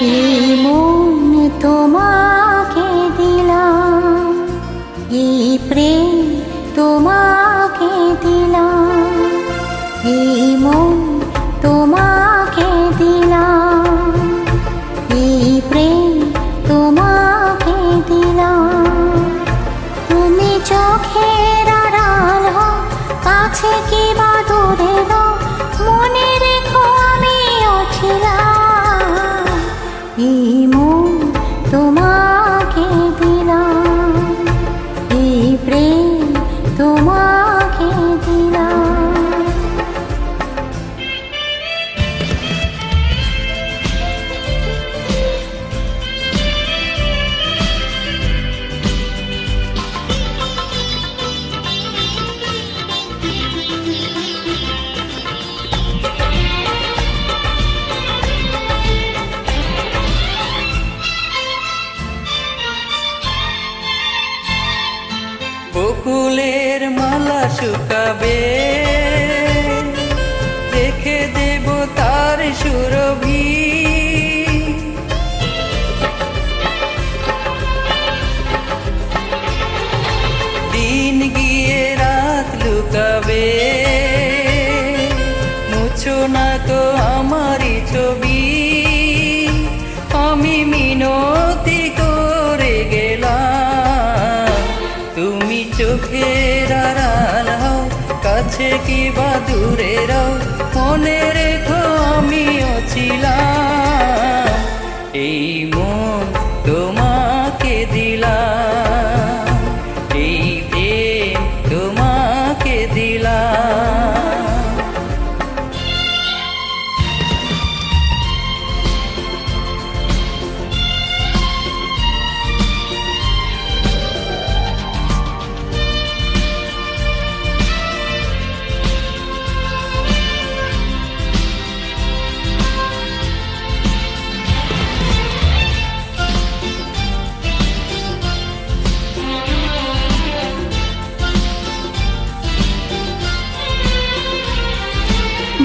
এই মন তোমাকে দিলাম, এই প্রেম তোমাকে দিলাম, এই মন তোমাকে দিলাম, এই প্রেম তোমাকে দিলাম। তুমি চোখের আড়াল হও, কাছে কি বা দূরে দাও, মনে রেখো আমিও ছিলাম। এই মন তোমাকে দিলাম, এই প্রেম তোমাকে দিলাম। বকুলের মালা শুকাবে, রেখে দেব তার সুরভি। দিন গিয়ে রাত লুকাবে, মুছো না তো আমারই ছবি। আমি মিনতি করে গেলাম, তুমি চোখের আড়াল হও, কাছে কি বা দূরে রও, মনে রেখো আমিও ছিলাম। এই মন তোমাকে দিলাম, এই প্রেম তোমাকে দিলাম।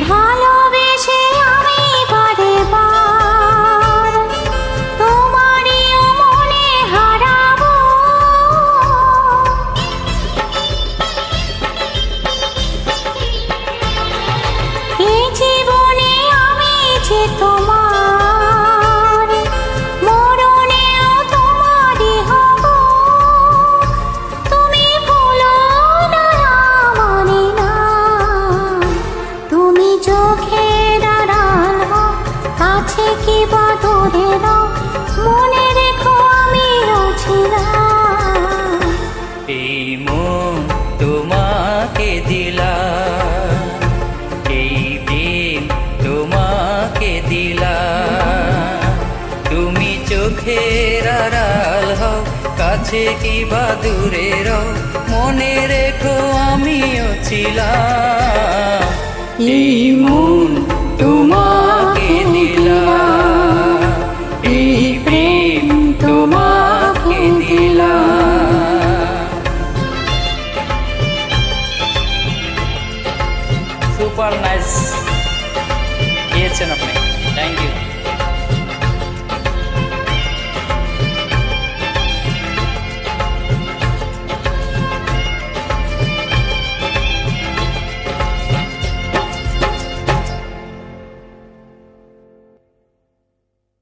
ভালোবেসে আমি বারে বার তোমারই মনে হারাবো, এই জীবনে আমি যে তোমার, মরণেও তোমারই হব। তুমি ভুলো না মানে না, তুমি চোখের আড়াল হও, কাছে কি বা দূরে রও, মনে রেখো আমিও ছিলাম। এই মন তোমাকে দিলাম, এই প্রেম তোমাকে দিলাম। তুমি চোখের আড়াল হও, কাছে কি বা দূরে রও, মনে রেখো আমিও ছিলাম। এই মন তোমাকে দিলাম, এই প্রেম তোমাকে দিলাম। সুপার